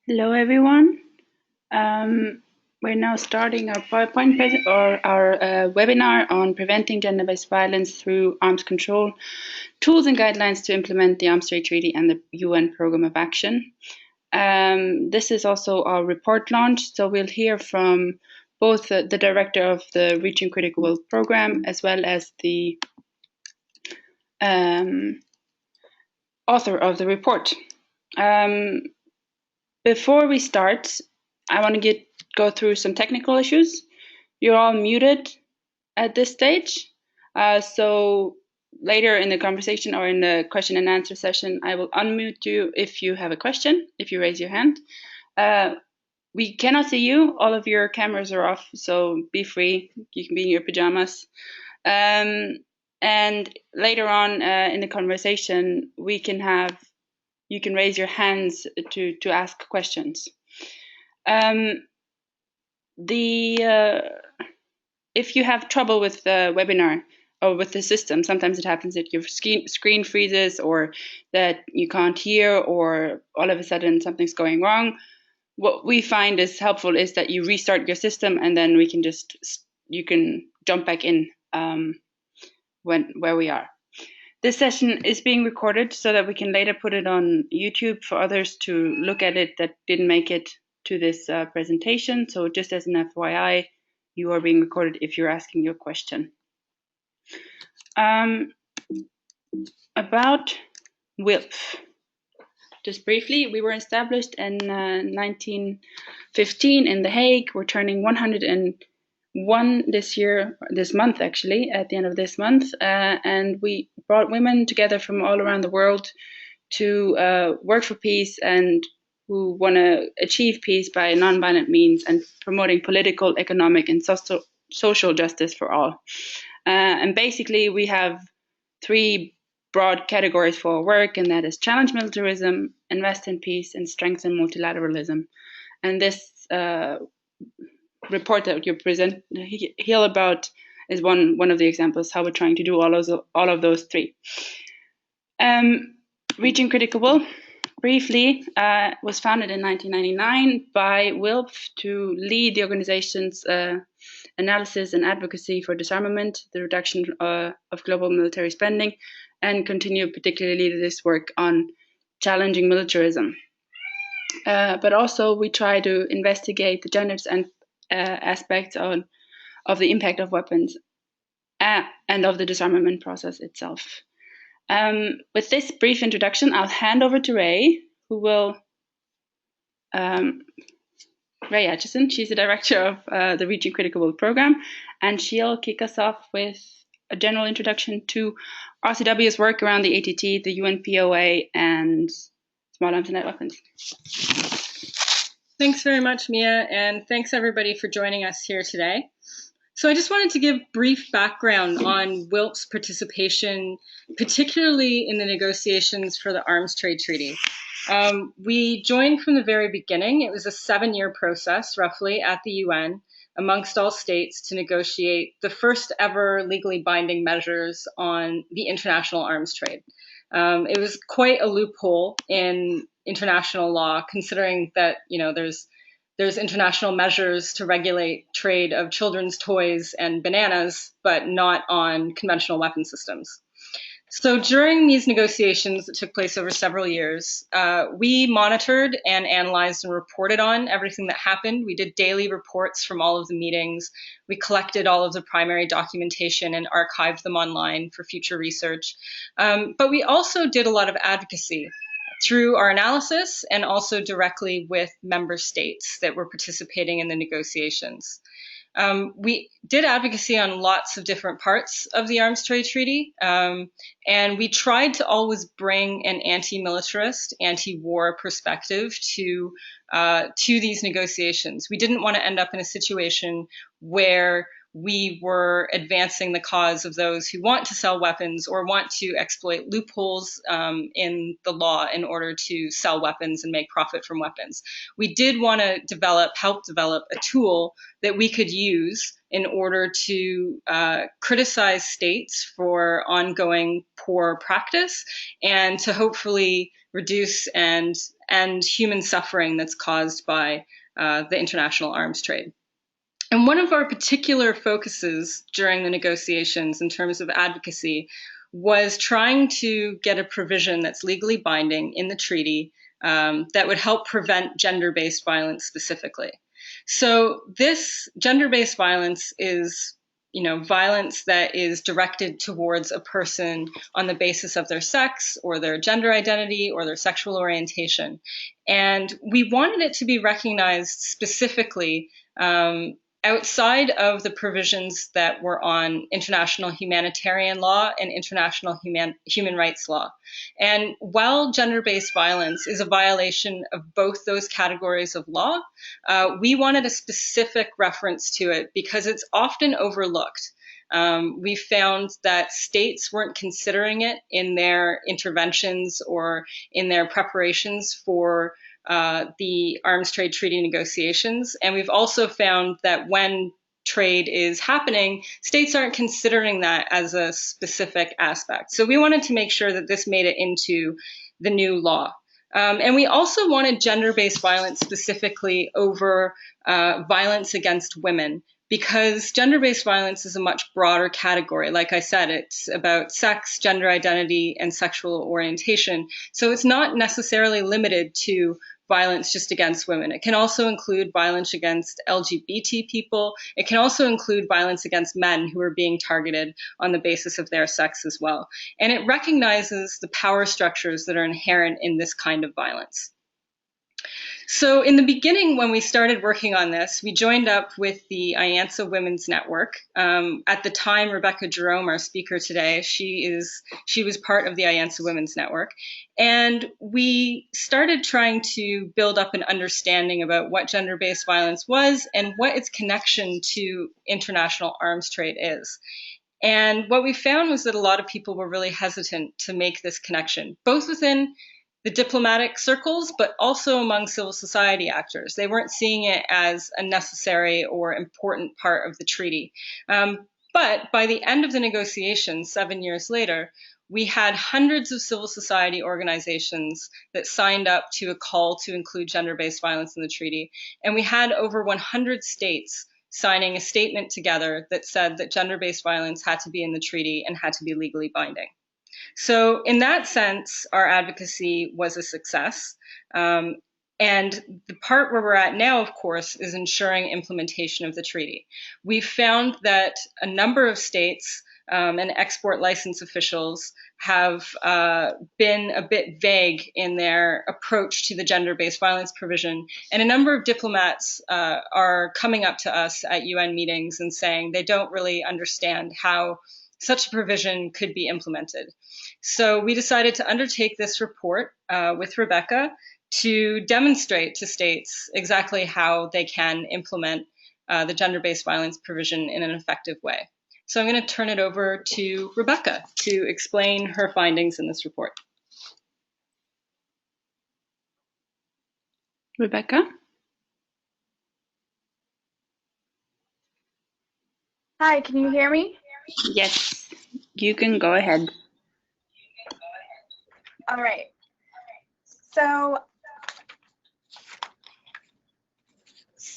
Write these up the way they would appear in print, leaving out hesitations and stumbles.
Hello, everyone. We're now starting our PowerPoint or our webinar on preventing gender-based violence through arms control, tools and guidelines to implement the Arms Trade Treaty and the UN Programme of Action. This is also our report launch, so we'll hear from both the director of the Reaching Critical Will program as well as the author of the report. Before we start, I want to go through some technical issues. You're all muted at this stage. So later in the conversation or in the question and answer session, I will unmute you if you have a question, if you raise your hand. We cannot see you. All of your cameras are off, so be free. You can be in your pajamas. And later on in the conversation, you can raise your hands to ask questions. If you have trouble with the webinar or with the system, sometimes it happens that your screen freezes or that you can't hear or all of a sudden something's going wrong. What we find is helpful is that you restart your system and then you can jump back in where we are. This session is being recorded so that we can later put it on YouTube for others to look at it that didn't make it to this presentation. So just as an FYI, you are being recorded if you're asking your question. About WILPF. Just briefly, we were established in 1915 in The Hague. We're turning 101 this month actually, at the end of this month. And we brought women together from all around the world to work for peace and who want to achieve peace by nonviolent means and promoting political, economic, and social justice for all. And basically, we have three broad categories for our work, and that is challenge militarism, invest in peace, and strengthen multilateralism. And this report that you hear about is one of the examples how we're trying to do all of those three. Reaching Critical Will, briefly, was founded in 1999 by WILPF to lead the organization's analysis and advocacy for disarmament, the reduction of global military spending, and continue particularly this work on challenging militarism. But also we try to investigate the gender and aspects of the impact of weapons and of the disarmament process itself. With this brief introduction, I'll hand over to Ray, who will, Ray Acheson, she's the director of the Reaching Critical Will program, and she'll kick us off with a general introduction to RCW's work around the ATT, the UNPoA, and small arms and light weapons. Thanks very much, Mia, and thanks everybody for joining us here today. So I just wanted to give brief background on WILPF's participation, particularly in the negotiations for the Arms Trade Treaty. We joined from the very beginning. It was a 7-year process, roughly, at the UN, amongst all states to negotiate the first ever legally binding measures on the international arms trade. It was quite a loophole in international law, considering that there's international measures to regulate trade of children's toys and bananas, but not on conventional weapon systems. So during these negotiations that took place over several years, we monitored and analyzed and reported on everything that happened. We did daily reports from all of the meetings. We collected all of the primary documentation and archived them online for future research. But we also did a lot of advocacy through our analysis and also directly with member states that were participating in the negotiations. We did advocacy on lots of different parts of the Arms Trade Treaty, and we tried to always bring an anti-militarist, anti-war perspective to these negotiations. We didn't want to end up in a situation where we were advancing the cause of those who want to sell weapons or want to exploit loopholes in the law in order to sell weapons and make profit from weapons. We did want to help develop a tool that we could use in order to criticize states for ongoing poor practice and to hopefully reduce and human suffering that's caused by the international arms trade. And one of our particular focuses during the negotiations in terms of advocacy was trying to get a provision that's legally binding in the treaty that would help prevent gender-based violence specifically. So this gender-based violence is, violence that is directed towards a person on the basis of their sex or their gender identity or their sexual orientation. And we wanted it to be recognized specifically outside of the provisions that were on international humanitarian law and international human rights law. And while gender-based violence is a violation of both those categories of law, we wanted a specific reference to it because it's often overlooked. We found that states weren't considering it in their interventions or in their preparations for the arms trade treaty negotiations. And we've also found that when trade is happening, states aren't considering that as a specific aspect. So we wanted to make sure that this made it into the new law. And we also wanted gender-based violence specifically over violence against women, because gender-based violence is a much broader category. Like I said, it's about sex, gender identity, and sexual orientation. So it's not necessarily limited to violence just against women. It can also include violence against LGBT people. It can also include violence against men who are being targeted on the basis of their sex as well. And it recognizes the power structures that are inherent in this kind of violence. So in the beginning, when we started working on this, we joined up with the IANSA Women's Network. At the time, Rebecca Gerome, our speaker today, she was part of the IANSA Women's Network. And we started trying to build up an understanding about what gender-based violence was and what its connection to international arms trade is. And what we found was that a lot of people were really hesitant to make this connection, both within the diplomatic circles, but also among civil society actors. They weren't seeing it as a necessary or important part of the treaty. But by the end of the negotiations, 7 years later, we had hundreds of civil society organizations that signed up to a call to include gender-based violence in the treaty. And we had over 100 states signing a statement together that said that gender-based violence had to be in the treaty and had to be legally binding. So in that sense, our advocacy was a success. And the part where we're at now, of course, is ensuring implementation of the treaty. We've found that a number of states and export license officials have been a bit vague in their approach to the gender-based violence provision. And a number of diplomats are coming up to us at UN meetings and saying they don't really understand how such a provision could be implemented. So we decided to undertake this report with Rebecca to demonstrate to states exactly how they can implement the gender-based violence provision in an effective way. So I'm going to turn it over to Rebecca to explain her findings in this report. Rebecca? Hi, can you hear me? Yes, you can go ahead. All right. So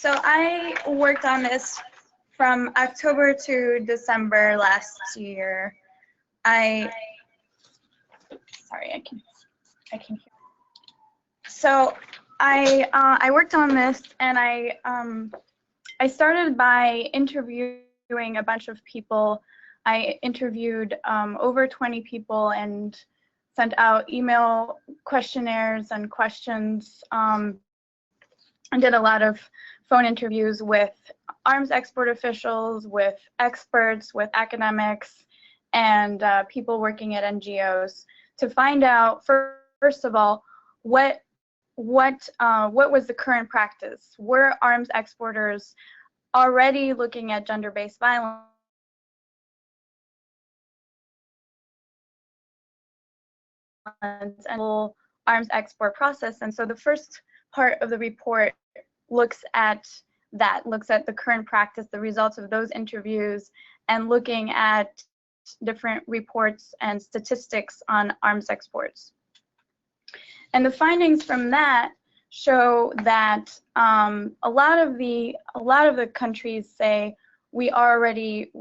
I worked on this from October to December last year. I can hear. So I worked on this, and I started by interviewing a bunch of people. I interviewed over 20 people and sent out email questionnaires and questions, and did a lot of phone interviews with arms export officials, with experts, with academics, and people working at NGOs to find out, first of all, what was the current practice? Were arms exporters already looking at gender-based violence and the arms export process. And so the first part of the report looks at that, looks at the current practice, the results of those interviews, and looking at different reports and statistics on arms exports. And the findings from that show that a lot of the countries say we already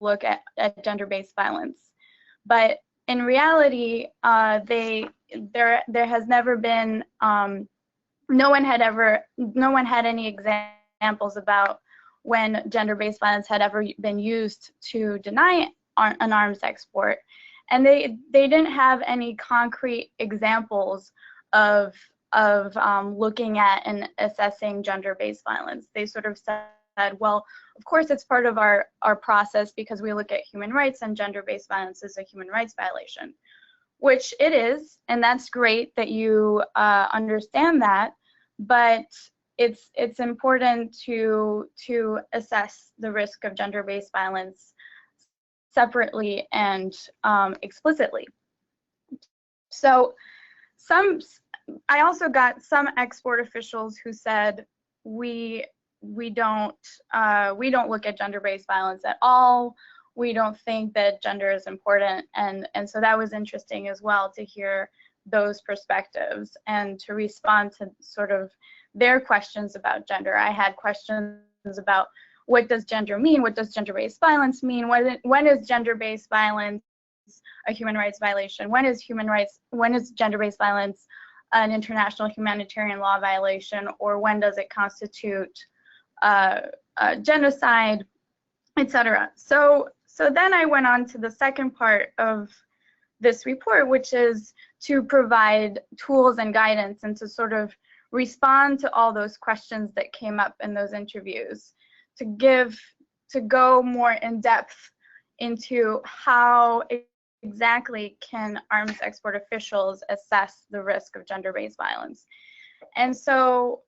look at gender-based violence, but in reality, there has never been no one had any examples about when gender-based violence had ever been used to deny an arms export, and they didn't have any concrete examples of looking at and assessing gender-based violence. They sort of said, well, of course it's part of our process because we look at human rights, and gender-based violence is a human rights violation, which it is, and that's great that you understand that, but it's important to assess the risk of gender-based violence separately and explicitly. So I also got some export officials who said we don't look at gender-based violence at all. We don't think that gender is important, and so that was interesting as well to hear those perspectives and to respond to sort of their questions about gender. I had questions about what does gender mean? What does gender-based violence mean? When is gender-based violence a human rights violation? When is gender-based violence an international humanitarian law violation? Or when does it constitute genocide, etc.? So then I went on to the second part of this report, which is to provide tools and guidance and to sort of respond to all those questions that came up in those interviews, to go more in depth into how exactly can arms export officials assess the risk of gender-based violence. And so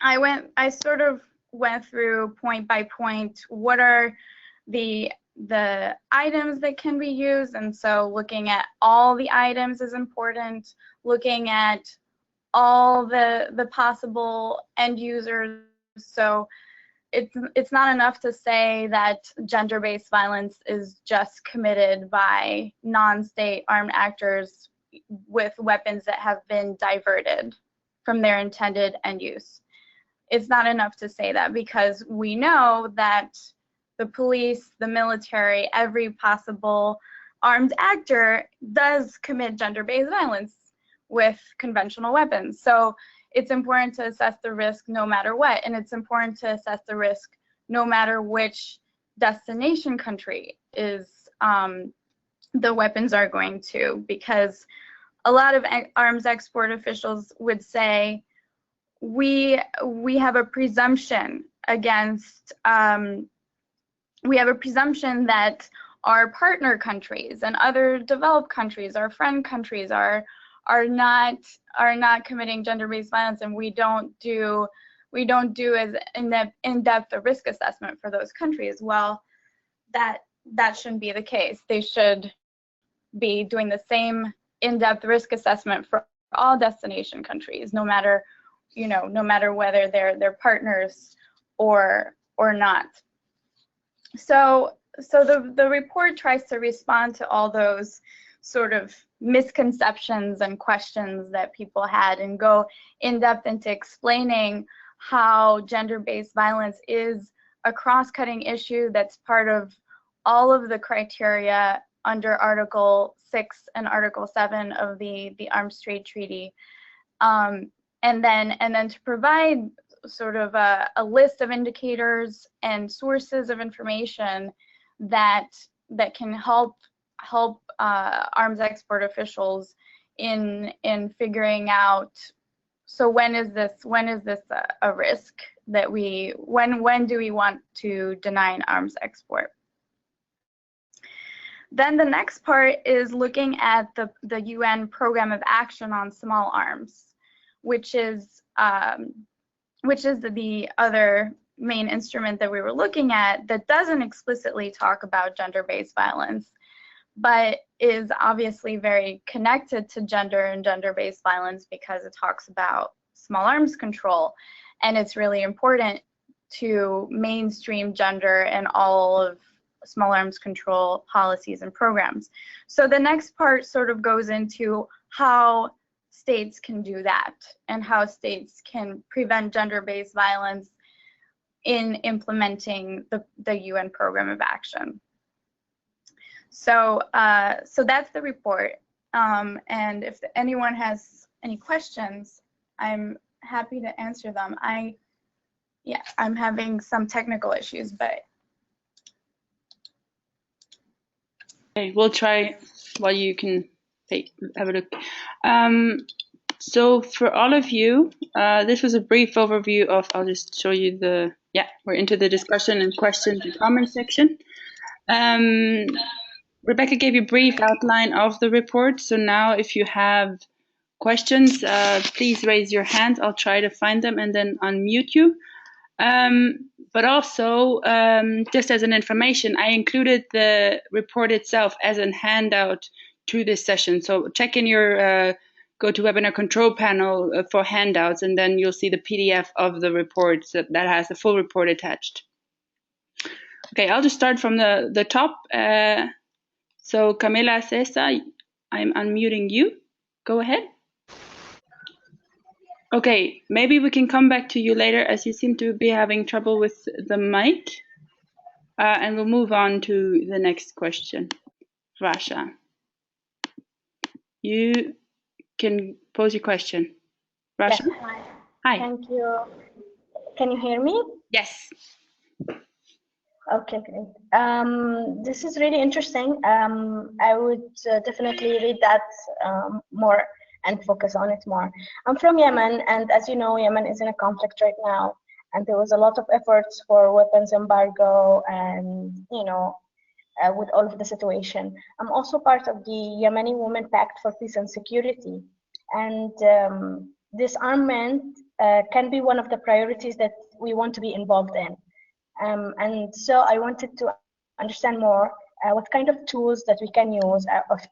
I sort of went through point by point, what are the items that can be used, and so looking at all the items is important, looking at all the possible end users. So it's not enough to say that gender-based violence is just committed by non-state armed actors with weapons that have been diverted from their intended end use. It's not enough to say that, because we know that the police, the military, every possible armed actor does commit gender-based violence with conventional weapons. So it's important to assess the risk no matter what, and it's important to assess the risk no matter which destination country is the weapons are going to, because a lot of arms export officials would say we have a presumption against we have a presumption that our partner countries and other developed countries, our friend countries, are not committing gender-based violence, and we don't do as in-depth a risk assessment for those countries. Well, that shouldn't be the case. They should be doing the same in-depth risk assessment for all destination countries, no matter whether they're partners or not. So the report tries to respond to all those sort of misconceptions and questions that people had, and go in depth into explaining how gender-based violence is a cross-cutting issue that's part of all of the criteria under Article 6 and Article 7 of the Arms Trade Treaty, and then to provide sort of a list of indicators and sources of information that can help arms export officials in figuring out, so when is this a risk that when do we want to deny an arms export? Then the next part is looking at the UN Program of Action on Small Arms, which is the other main instrument that we were looking at that doesn't explicitly talk about gender-based violence, but is obviously very connected to gender and gender-based violence because it talks about small arms control. And it's really important to mainstream gender in all of small arms control policies and programs. So the next part sort of goes into how states can do that and how states can prevent gender-based violence in implementing the UN Program of Action. So, so that's the report. And if anyone has any questions, I'm happy to answer them. Yeah, I'm having some technical issues, but. Okay, we'll try while you can have a look. So for all of you, this was a brief overview of, I'll just show you we're into the discussion and questions and comments section. Rebecca gave you a brief outline of the report. So now if you have questions, please raise your hand. I'll try to find them and then unmute you. But also, just as an information, I included the report itself as a handout to this session. So check in your GoToWebinar control panel for handouts, and then you'll see the PDF of the report that has the full report attached. Okay, I'll just start from the top. So Camila Cesa, I'm unmuting you. Go ahead. Okay, maybe we can come back to you later as you seem to be having trouble with the mic. And we'll move on to the next question. Rasha, you can pose your question. Rasha? Yes, hi. Hi. Thank you. Can you hear me? Yes. Okay, great. This is really interesting. I would definitely read that more and focus on it more. I'm from Yemen, and as you know, Yemen is in a conflict right now, and there was a lot of efforts for weapons embargo and, you know, with all of the situation. I'm also part of the Yemeni Women Pact for Peace and Security, and disarmament can be one of the priorities that we want to be involved in. And so I wanted to understand more what kind of tools that we can use,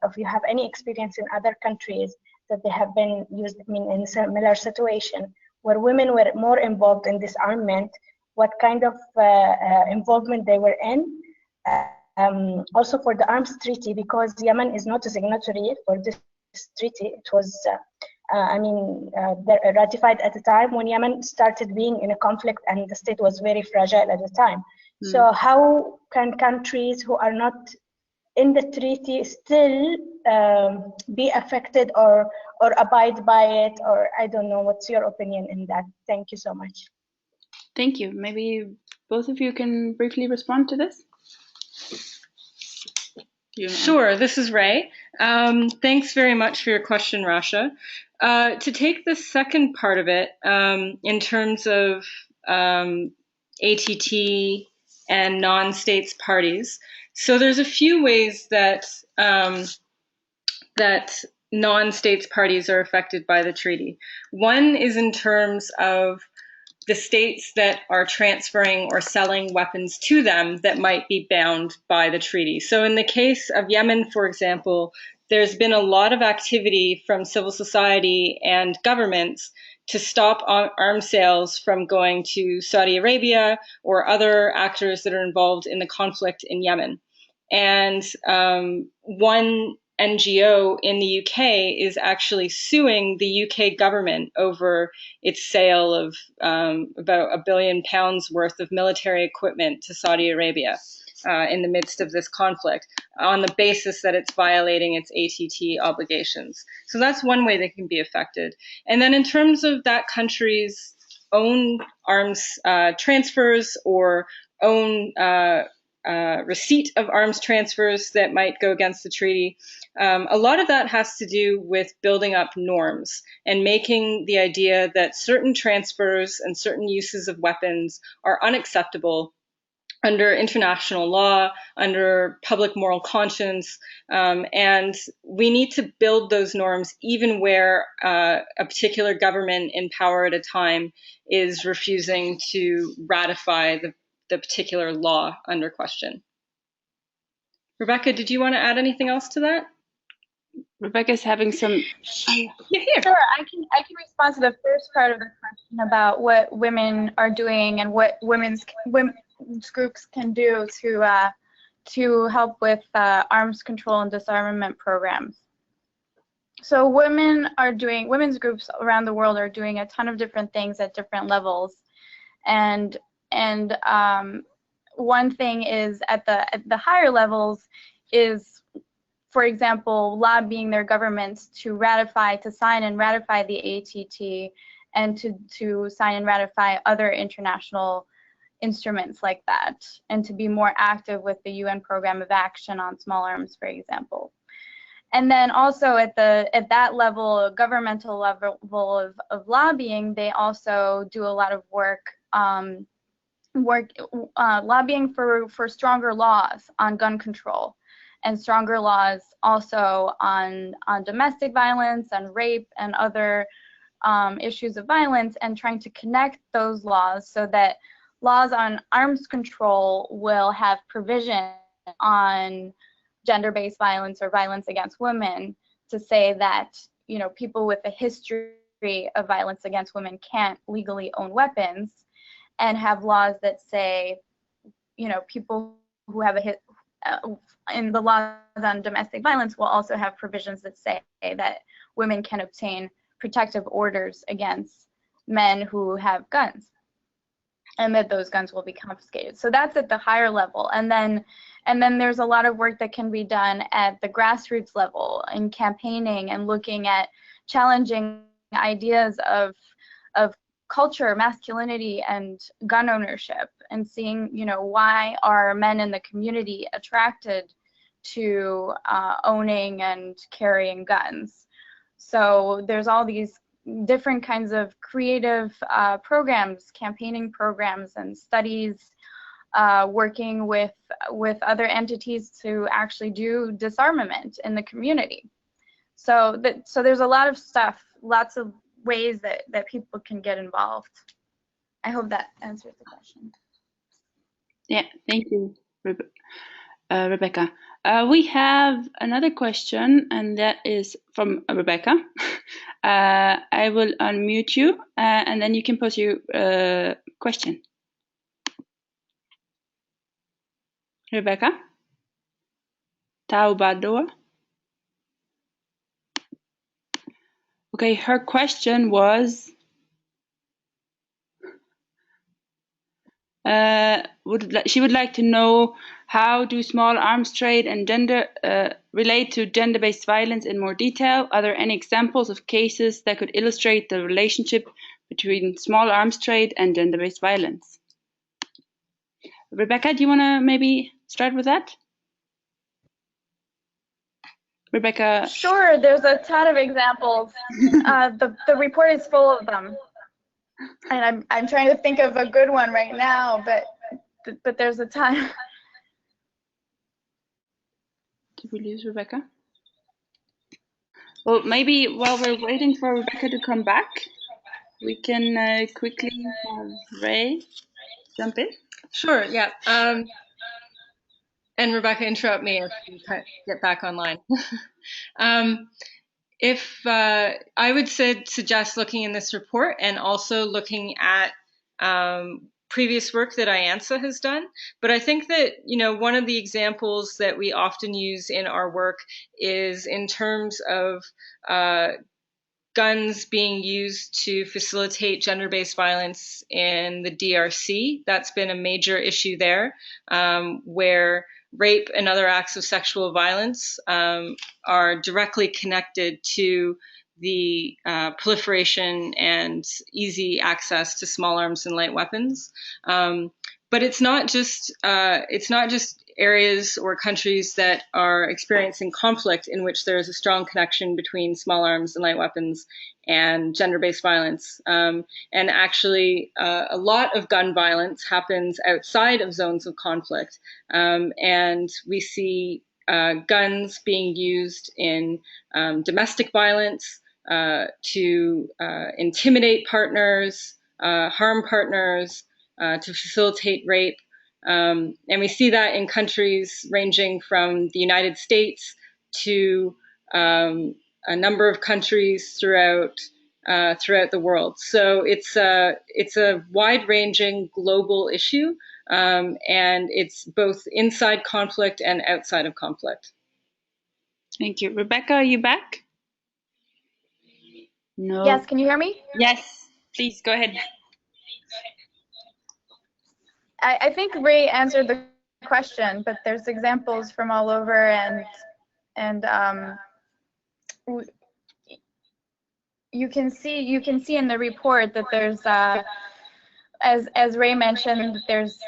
if you have any experience in other countries that they have been used, I mean, in a similar situation where women were more involved in disarmament, what kind of involvement they were in. Also for the arms treaty, because Yemen is not a signatory for this treaty. It was, ratified at the time when Yemen started being in a conflict and the state was very fragile at the time. So how can countries who are not in the treaty still be affected or abide by it? Or I don't know, what's your opinion in that? Thank you so much. Thank you. Maybe both of you can briefly respond to this. Sure, this is Ray. Thanks very much for your question, Rasha. To take the second part of it, in terms of ATT and non-states parties, so there's a few ways that that non-states parties are affected by the treaty. One is in terms of the states that are transferring or selling weapons to them that might be bound by the treaty. So in the case of Yemen, for example, there's been a lot of activity from civil society and governments to stop arms sales from going to Saudi Arabia or other actors that are involved in the conflict in Yemen. And one NGO in the UK is actually suing the UK government over its sale of about £1 billion worth of military equipment to Saudi Arabia in the midst of this conflict on the basis that it's violating its ATT obligations. So that's one way they can be affected. And then in terms of that country's own arms transfers or own receipt of arms transfers that might go against the treaty. A lot of that has to do with building up norms and making the idea that certain transfers and certain uses of weapons are unacceptable under international law, under public moral conscience, and we need to build those norms even where a particular government in power at a time is refusing to ratify the particular law under question. Rebecca, did you want to add anything else to that? Rebecca's having some. Here. Sure, I can respond to the first part of the question about what women are doing and what women's groups can do to help with arms control and disarmament programs. So women's groups around the world are doing a ton of different things at different levels, and one thing is at the higher levels is, for example, lobbying their governments to sign and ratify the ATT, and to sign and ratify other international instruments like that, and to be more active with the UN Program of Action on Small Arms, for example. And then also at that level, governmental level of lobbying, they also do a lot of work lobbying for stronger laws on gun control, and stronger laws also on domestic violence and rape and other issues of violence, and trying to connect those laws so that laws on arms control will have provision on gender-based violence or violence against women, to say that, you know, people with a history of violence against women can't legally own weapons, and have laws that say, you know, people who have in the laws on domestic violence will also have provisions that say that women can obtain protective orders against men who have guns, and that those guns will be confiscated. So that's at the higher level. And then there's a lot of work that can be done at the grassroots level in campaigning and looking at challenging ideas of culture, masculinity, and gun ownership, and seeing, you know, why are men in the community attracted to owning and carrying guns. So there's all these different kinds of creative programs, campaigning programs, and studies working with other entities to actually do disarmament in the community. So there's a lot of stuff, lots of ways that people can get involved. I hope that answers the question. Yeah, thank you, Rebecca. We have another question, and that is from Rebecca. I will unmute you, and then you can pose your question. Rebecca? Taubadoa? Okay, her question was, she would like to know, how do small arms trade and gender relate to gender-based violence in more detail? Are there any examples of cases that could illustrate the relationship between small arms trade and gender-based violence? Rebecca, do you want to maybe start with that? Rebecca? Sure, there's a ton of examples. The report is full of them, and I'm trying to think of a good one right now, but there's a ton. Did we lose Rebecca? Well, maybe while we're waiting for Rebecca to come back, we can quickly have Ray jump in. Sure, yeah. And Rebecca, interrupt me if you get back online. If I would suggest looking in this report, and also looking at previous work that IANSA has done. But I think that, you know, one of the examples that we often use in our work is in terms of guns being used to facilitate gender-based violence in the DRC. That's been a major issue there, where rape and other acts of sexual violence are directly connected to the proliferation and easy access to small arms and light weapons. But it's not just areas or countries that are experiencing conflict in which there is a strong connection between small arms and light weapons and gender-based violence. And actually, a lot of gun violence happens outside of zones of conflict. And we see guns being used in domestic violence to intimidate partners, harm partners, to facilitate rape. And we see that in countries ranging from the United States to a number of countries throughout the world. So it's a wide-ranging global issue, and it's both inside conflict and outside of conflict. Thank you. Rebecca, are you back? No. Yes, can you hear me? Yes, please go ahead. I think Ray answered the question, but there's examples from all over, and you can see in the report that there's as Ray mentioned, there's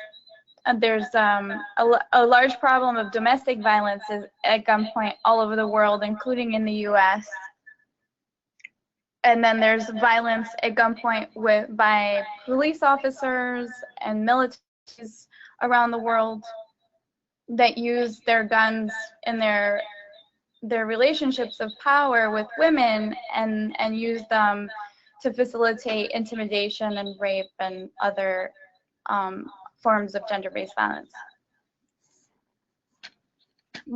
a large problem of domestic violence at gunpoint all over the world, including in the U.S. And then there's violence at gunpoint by police officers and militaries around the world that use their guns in their relationships of power with women and use them to facilitate intimidation and rape and other forms of gender-based violence.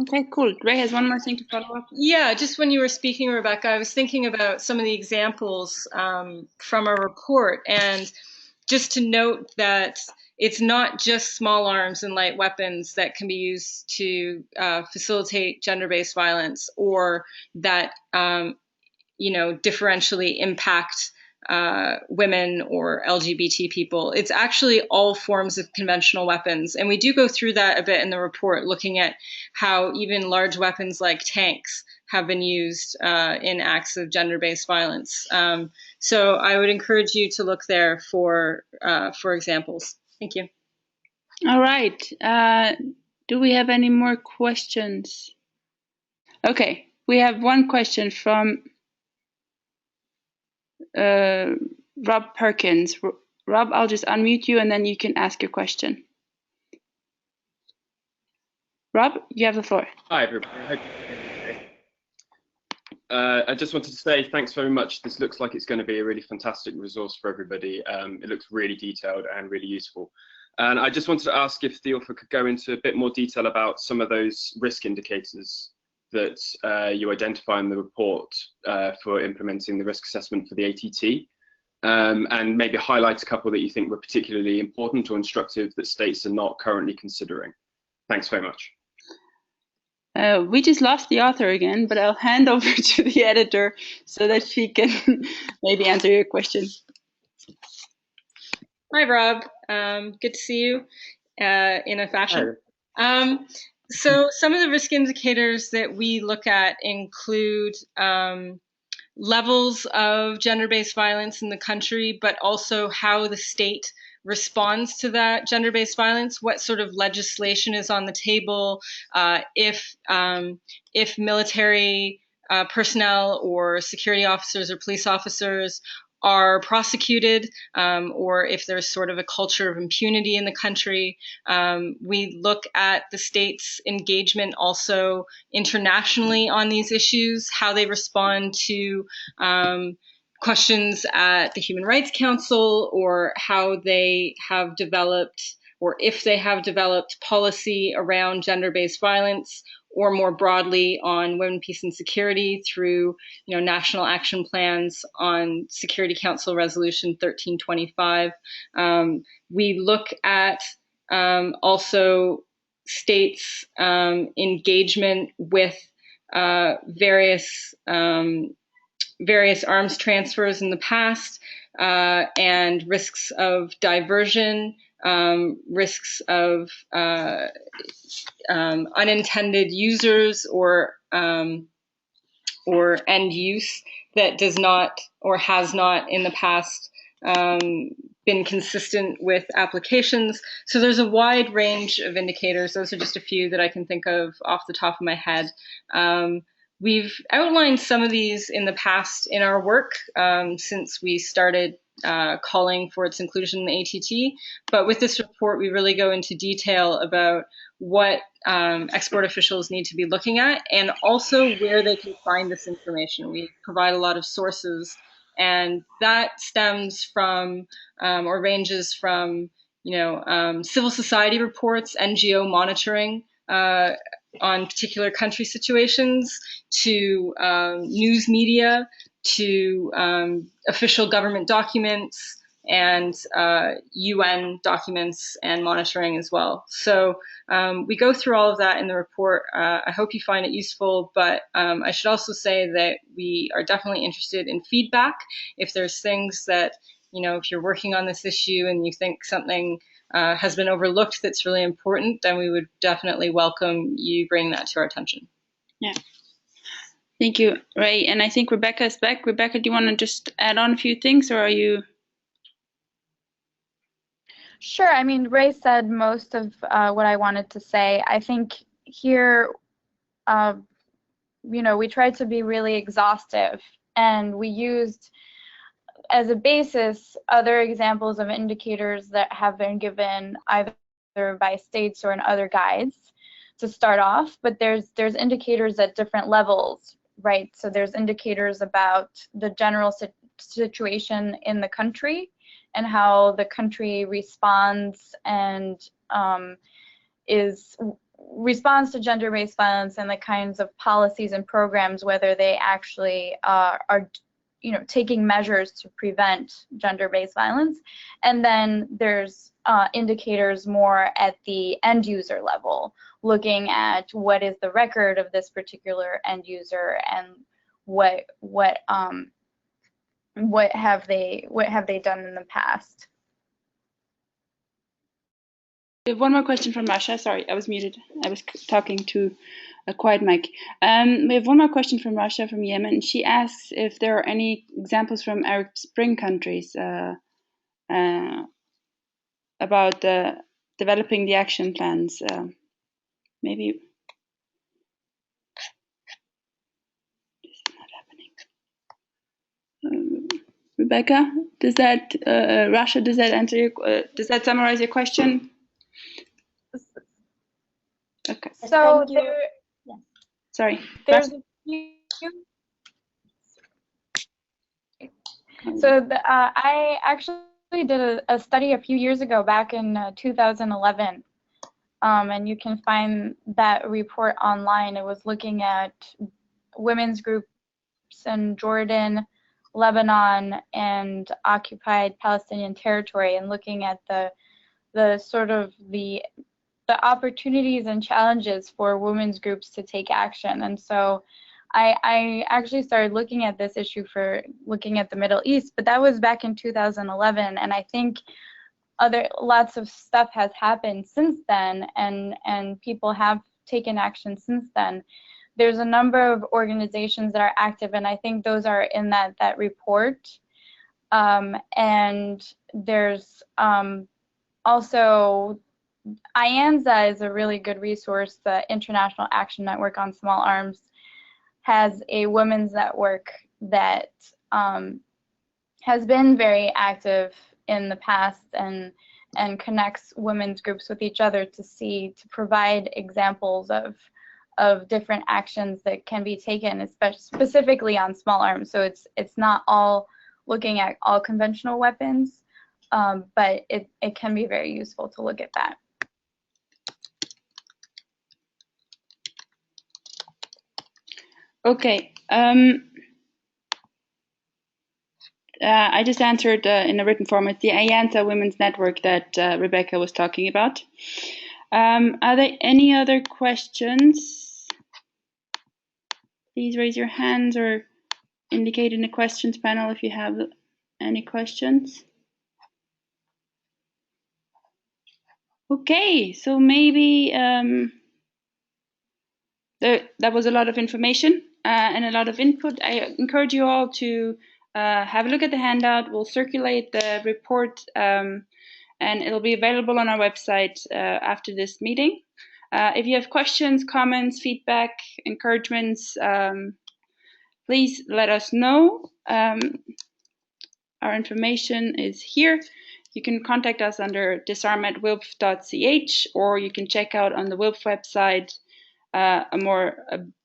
Okay, cool. Ray has one more thing to follow up. Yeah, just when you were speaking, Rebecca, I was thinking about some of the examples from our report, and just to note that it's not just small arms and light weapons that can be used to facilitate gender-based violence, or that differentially impact women or LGBT people. It's actually all forms of conventional weapons. And we do go through that a bit in the report, looking at how even large weapons like tanks have been used in acts of gender-based violence. So I would encourage you to look there for examples. Thank you. All right. Do we have any more questions? Okay, we have one question from Rob Perkins. Rob, I'll just unmute you and then you can ask your question. Rob, you have the floor. Hi, everybody. I just wanted to say thanks very much. This looks like it's going to be a really fantastic resource for everybody. It looks really detailed and really useful. And I just wanted to ask if the author could go into a bit more detail about some of those risk indicators that you identify in the report for implementing the risk assessment for the ATT, and maybe highlight a couple that you think were particularly important or instructive that states are not currently considering. Thanks very much. We just lost the author again, but I'll hand over to the editor so that she can maybe answer your question. Hi, Rob. Good to see you in a fashion. So some of the risk indicators that we look at include levels of gender-based violence in the country, but also how the state responds to that gender-based violence, what sort of legislation is on the table, if military personnel or security officers or police officers are prosecuted, or if there's sort of a culture of impunity in the country. We look at the state's engagement also internationally on these issues, how they respond to questions at the Human Rights Council, or how they have developed, or if they have developed policy around gender-based violence, or more broadly on women, peace, and security through national action plans on Security Council Resolution 1325. We look at also states' engagement with various arms transfers in the past, and risks of diversion, risks of unintended users or end use that does not or has not in the past been consistent with applications. So there's a wide range of indicators. Those are just a few that I can think of off the top of my head. We've outlined some of these in the past in our work since we started calling for its inclusion in the ATT. But with this report, we really go into detail about what export officials need to be looking at and also where they can find this information. We provide a lot of sources, and that stems from or ranges from civil society reports, NGO monitoring on particular country situations, to news media, to official government documents, and UN documents and monitoring as well. So we go through all of that in the report. I hope you find it useful, but I should also say that we are definitely interested in feedback. If there's things that, if you're working on this issue and you think something has been overlooked that's really important, then we would definitely welcome you bringing that to our attention. Yeah. Thank you, Ray. And I think Rebecca is back. Rebecca, do you want to just add on a few things, or are you? Sure. I mean, Ray said most of what I wanted to say. I think here, we tried to be really exhaustive, and we used as a basis other examples of indicators that have been given either by states or in other guides to start off. But there's indicators at different levels, right? So there's indicators about the general situation in the country and how the country responds and responds to gender-based violence, and the kinds of policies and programs, whether they actually are taking measures to prevent gender-based violence. And then there's indicators more at the end user level, looking at what is the record of this particular end user and what have they done in the past. We have one more question from Russia. Sorry, I was muted. I was talking to a quiet mic. We have one more question from Russia, from Yemen. She asks if there are any examples from Arab Spring countries about developing the action plans. Maybe this is not happening. Rebecca, does that Russia? Does that answer your? Does that summarize your question? Okay. So Sorry. There's a few. So I actually did a study a few years ago, back in 2011, and you can find that report online. It was looking at women's groups in Jordan, Lebanon, and occupied Palestinian territory, and looking at the sort of the opportunities and challenges for women's groups to take action. And so I actually started looking at this issue for looking at the Middle East, but that was back in 2011, and I think lots of stuff has happened since then, and people have taken action since then. There's a number of organizations that are active, and I think those are in that report. And there's also IANZA is a really good resource. The International Action Network on Small Arms has a women's network that has been very active in the past and connects women's groups with each other to provide examples of different actions that can be taken, specifically on small arms. So it's not all looking at all conventional weapons, but it can be very useful to look at that. Okay. I just answered in a written format the IANZA Women's Network that Rebecca was talking about. Are there any other questions? Please raise your hands or indicate in the questions panel if you have any questions. Okay, so maybe that was a lot of information and a lot of input. I encourage you all to have a look at the handout. We'll circulate the report and it'll be available on our website after this meeting. If you have questions, comments, feedback, encouragements, please let us know. Our information is here. You can contact us under disarm@wilpf.ch, or you can check out on the WILPF website a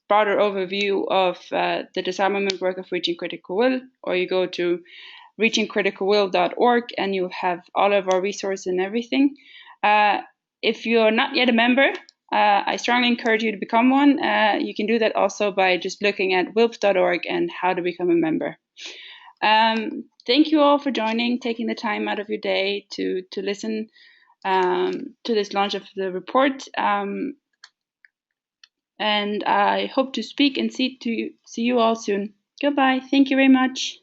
broader overview of the disarmament work of Reaching Critical Will, or you go to reachingcriticalwill.org and you have all of our resources and everything. If you're not yet a member, I strongly encourage you to become one. You can do that also by just looking at wilpf.org and how to become a member. Thank you all for joining, taking the time out of your day to listen to this launch of the report. And I hope to speak and see you all soon. Goodbye. Thank you very much.